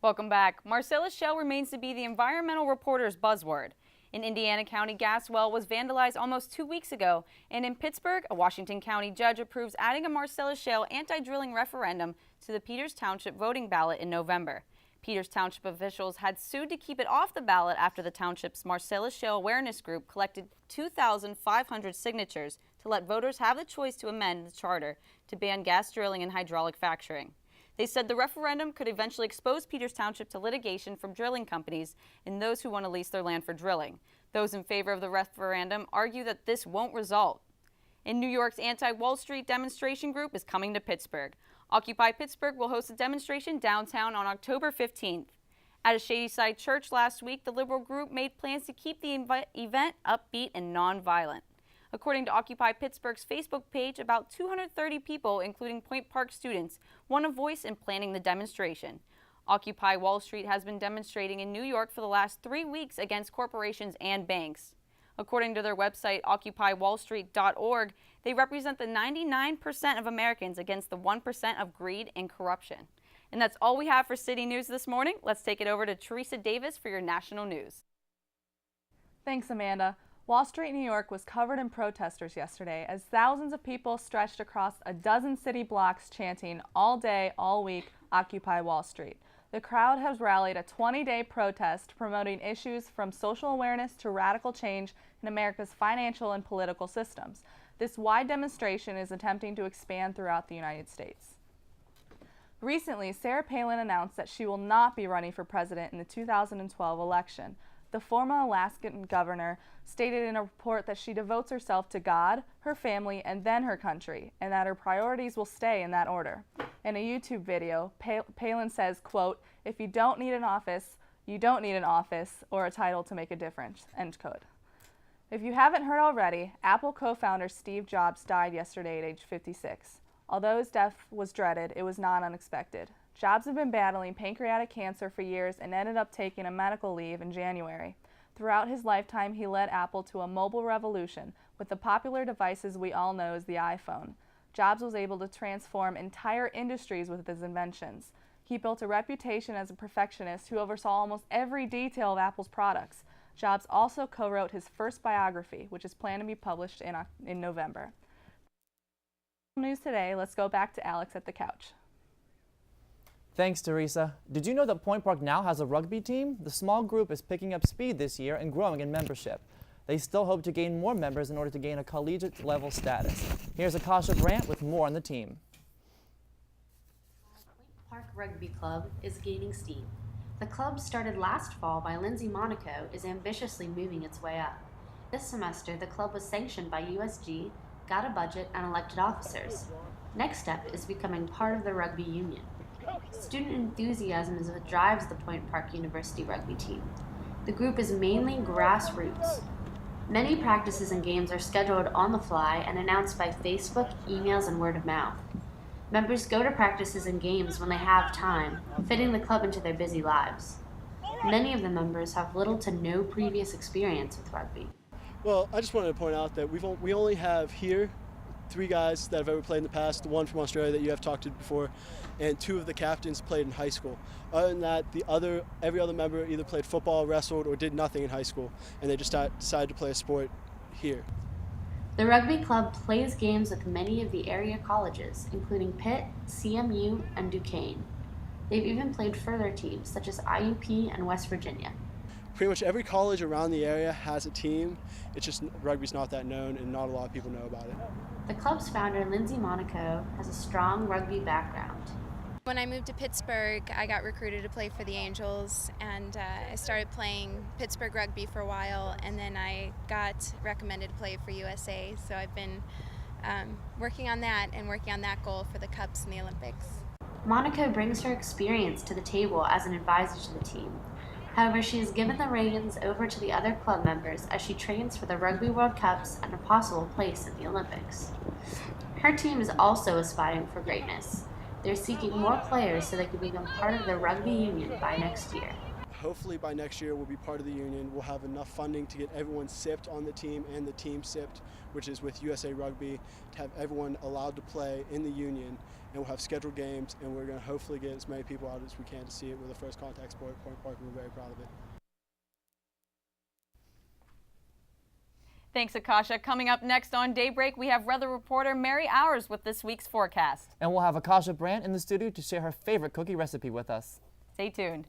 Welcome back. Marcellus Shale remains to be the environmental reporter's buzzword. An Indiana County gas well was vandalized almost 2 weeks ago, and in Pittsburgh, a Washington County judge approves adding a Marcellus Shale anti-drilling referendum to the Peters Township voting ballot in November. Peters Township officials had sued to keep it off the ballot after the township's Marcellus Shale Awareness Group collected 2,500 signatures to let voters have the choice to amend the charter to ban gas drilling and hydraulic fracturing. They said the referendum could eventually expose Peters Township to litigation from drilling companies and those who want to lease their land for drilling. Those in favor of the referendum argue that this won't result. And New York's anti-Wall Street demonstration group is coming to Pittsburgh. Occupy Pittsburgh will host a demonstration downtown on October 15th. At a Shadyside church last week, the liberal group made plans to keep the event upbeat and non-violent. According to Occupy Pittsburgh's Facebook page, about 230 people, including Point Park students, won a voice in planning the demonstration. Occupy Wall Street has been demonstrating in New York for the last 3 weeks against corporations and banks. According to their website, OccupyWallStreet.org, they represent the 99% of Americans against the 1% of greed and corruption. And that's all we have for City News this morning. Let's take it over to Teresa Davis for your national news. Thanks, Amanda. Wall Street, New York was covered in protesters yesterday as thousands of people stretched across a dozen city blocks chanting all day, all week, Occupy Wall Street. The crowd has rallied a 20-day protest promoting issues from social awareness to radical change in America's financial and political systems. This wide demonstration is attempting to expand throughout the United States. Recently, Sarah Palin announced that she will not be running for president in the 2012 election. The former Alaskan governor stated in a report that she devotes herself to God, her family, and then her country, and that her priorities will stay in that order. In a YouTube video, Palin says, quote, "If you don't need an office, you don't need an office or a title to make a difference," end quote. If you haven't heard already, Apple co-founder Steve Jobs died yesterday at age 56. Although his death was dreaded, it was not unexpected. Jobs had been battling pancreatic cancer for years and ended up taking a medical leave in January. Throughout his lifetime, he led Apple to a mobile revolution with the popular devices we all know as the iPhone. Jobs was able to transform entire industries with his inventions. He built a reputation as a perfectionist who oversaw almost every detail of Apple's products. Jobs also co-wrote his first biography, which is planned to be published in November. News today, let's go back to Alex at the couch. Thanks, Teresa. Did you know that Point Park now has a rugby team? The small group is picking up speed this year and growing in membership. They still hope to gain more members in order to gain a collegiate level status. Here's Akasha Brandt with more on the team. Point Park Rugby Club is gaining steam. The club, started last fall by Lindsay Monaco, is ambitiously moving its way up. This semester, the club was sanctioned by USG, got a budget, and elected officers. Next step is becoming part of the rugby union. Student enthusiasm is what drives the Point Park University rugby team. The group is mainly grassroots. Many practices and games are scheduled on the fly and announced by Facebook, emails, and word of mouth. Members go to practices and games when they have time, fitting the club into their busy lives. Many of the members have little to no previous experience with rugby. Well, I just wanted to point out that we only have here 3 guys that have ever played in the past, the one from Australia that you have talked to before, and 2 of the captains played in high school. Other than that, every other member either played football, wrestled, or did nothing in high school, and they just decided to play a sport here. The rugby club plays games with many of the area colleges, including Pitt, CMU, and Duquesne. They've even played further teams such as IUP and West Virginia. Pretty much every college around the area has a team. It's just rugby's not that known and not a lot of people know about it. The club's founder, Lindsay Monaco, has a strong rugby background. When I moved to Pittsburgh, I got recruited to play for the Angels, and I started playing Pittsburgh rugby for a while, and then I got recommended to play for USA, so I've been working on that and working on that goal for the Cups and the Olympics. Monaco brings her experience to the table as an advisor to the team. However, she has given the reins over to the other club members as she trains for the Rugby World Cups and a possible place at the Olympics. Her team is also aspiring for greatness. They're seeking more players so they can become part of the rugby union by next year. hopefully by next year we'll be part of the union. We'll have enough funding to get everyone sipped on the team and the team sipped, which is with USA Rugby, to have everyone allowed to play in the union. And we'll have scheduled games, and we're going to hopefully get as many people out as we can to see it. We're the first contact sport at Point Park, and we're very proud of it. Thanks, Akasha. Coming up next on Daybreak, we have weather reporter Mary Hours with this week's forecast. And we'll have Akasha Brandt in the studio to share her favorite cookie recipe with us. Stay tuned.